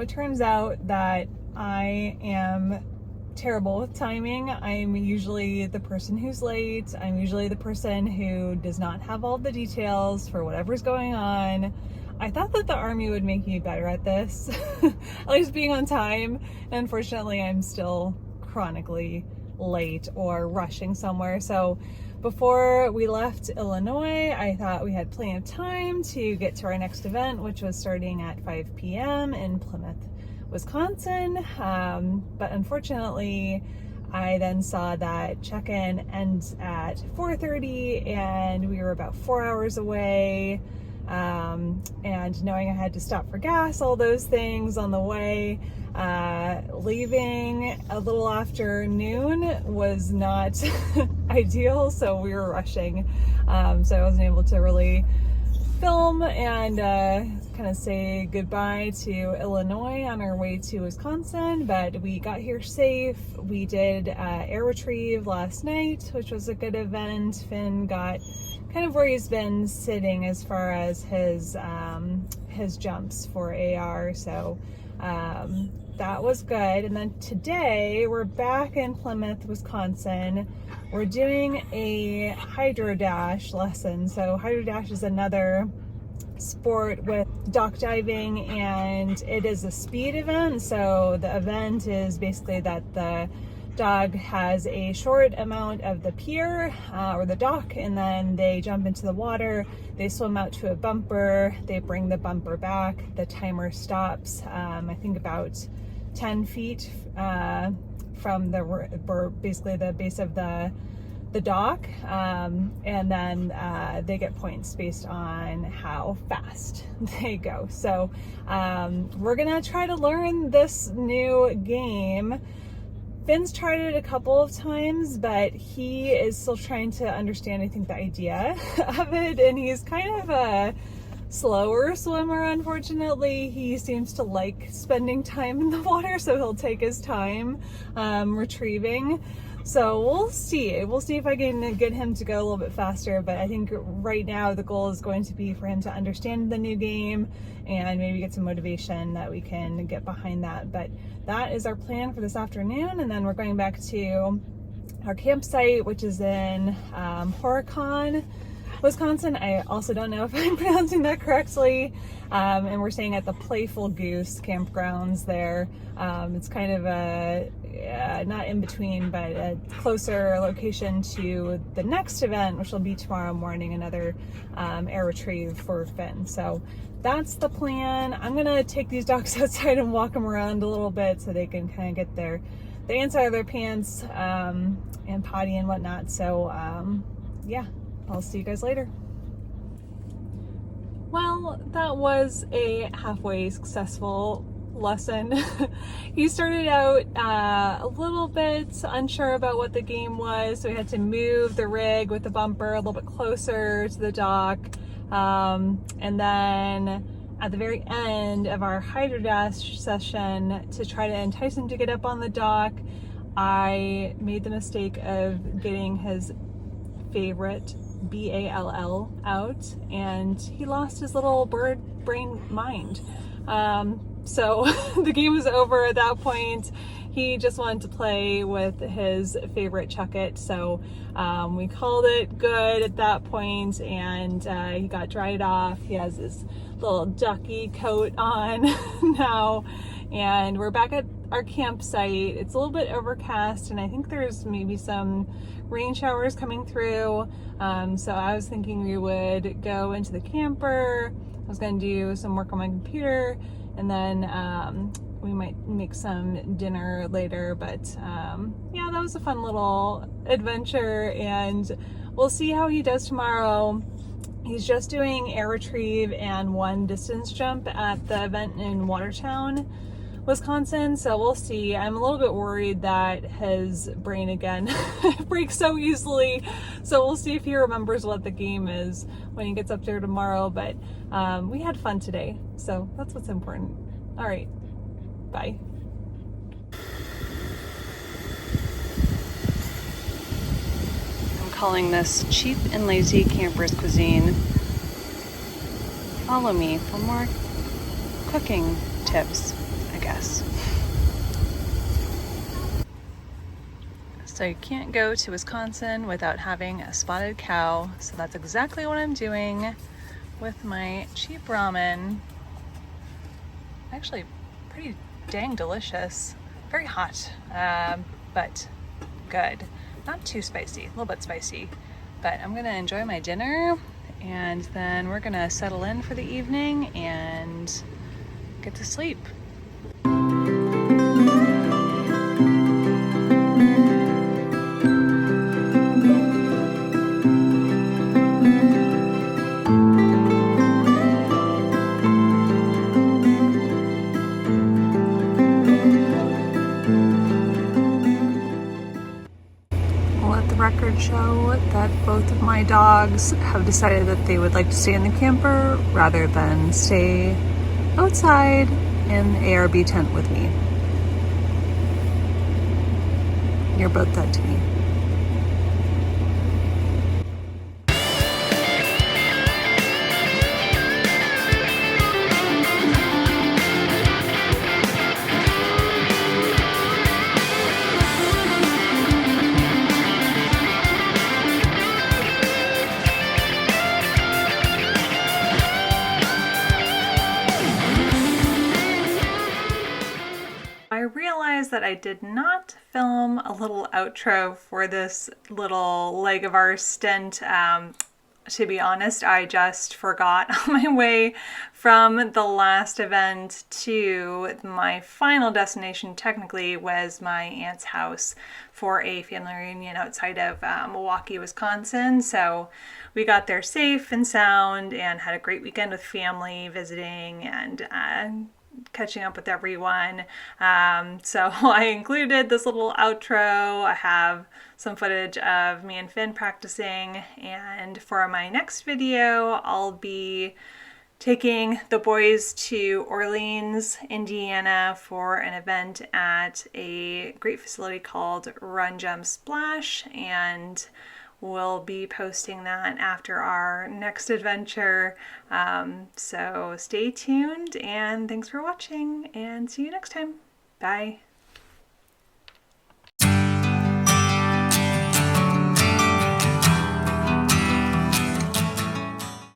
it turns out that I am terrible with timing. I'm usually the person who's late. I'm usually the person who does not have all the details for whatever's going on. I thought that the Army would make me better at this, at least being on time. And unfortunately, I'm still chronically late or rushing somewhere. So before we left Illinois, I thought we had plenty of time to get to our next event, which was starting at 5 p.m. in Plymouth, Wisconsin. But unfortunately, I then saw that check-in ends at 4:30 and we were about 4 hours away. And knowing I had to stop for gas, all those things on the way, leaving a little after noon was not ideal, so we were rushing. So I wasn't able to really film and kind of say goodbye to Illinois on our way to Wisconsin, but we got here safe. We did air retrieve last night, which was a good event. Finn got kind of where he's been sitting as far as his jumps for AR, so that was good. And then today we're back in Plymouth, Wisconsin. We're doing a hydro dash lesson. So hydro dash is another sport with dock diving, and it is a speed event. So the event is basically that the dog has a short amount of the pier or the dock, and then they jump into the water, they swim out to a bumper, they bring the bumper back, the timer stops I think about 10 feet from basically the base of the dock, and then they get points based on how fast they go. So we're gonna try to learn this new game. Finn's tried it a couple of times, but he is still trying to understand, I think, the idea of it, and he's kind of a slower swimmer, unfortunately. He seems to like spending time in the water, so he'll take his time retrieving. So we'll see if I can get him to go a little bit faster, but I think right now the goal is going to be for him to understand the new game and maybe get some motivation that we can get behind that. But that is our plan for this afternoon, and then we're going back to our campsite, which is in Horicon, Wisconsin. I also don't know if I'm pronouncing that correctly. And we're staying at the Playful Goose Campgrounds there. It's kind of a, not in between, but a closer location to the next event, which will be tomorrow morning, another air retrieve for Finn. So that's the plan. I'm gonna take these dogs outside and walk them around a little bit so they can kind of get the inside of their pants and potty and whatnot. So yeah, I'll see you guys later. Well, that was a halfway successful lesson. He started out a little bit unsure about what the game was, so we had to move the rig with the bumper a little bit closer to the dock. And then at the very end of our hydro dash session, to try to entice him to get up on the dock, I made the mistake of getting his favorite BALL out, and he lost his little bird brain mind. So the game was over at that point. He just wanted to play with his favorite Chuck-It, so we called it good at that point, and he got dried off. He has this little ducky coat on now, and we're back at our campsite. It's a little bit overcast, and I think there's maybe some rain showers coming through. So I was thinking we would go into the camper. I was going to do some work on my computer, and then we might make some dinner later. But yeah, that was a fun little adventure, and we'll see how he does tomorrow. He's just doing air retrieve and one distance jump at the event in Watertown, Wisconsin, so we'll see. I'm a little bit worried that his brain again breaks so easily, so we'll see if he remembers what the game is when he gets up there tomorrow. But we had fun today, so that's what's important. All right, bye. I'm calling this cheap and lazy camper's cuisine. Follow me for more cooking tips. I guess. So you can't go to Wisconsin without having a spotted cow. So that's exactly what I'm doing with my cheap ramen. Actually pretty dang delicious. Very hot, but good. Not too spicy, a little bit spicy. But I'm gonna enjoy my dinner, and then we're gonna settle in for the evening and get to sleep. Let the record show that both of my dogs have decided that they would like to stay in the camper rather than stay outside in the ARB tent with me. You're both dead to me. I realized that I did not film a little outro for this little leg of our stint. To be honest, I just forgot on my way from the last event to my final destination, technically, was my aunt's house for a family reunion outside of Milwaukee, Wisconsin. So we got there safe and sound and had a great weekend with family visiting and catching up with everyone. So I included this little outro. I have some footage of me and Finn practicing, and for my next video I'll be taking the boys to Orleans, Indiana for an event at a great facility called Run Jump Splash, and we'll be posting that after our next adventure. So stay tuned, and thanks for watching, and see you next time. Bye.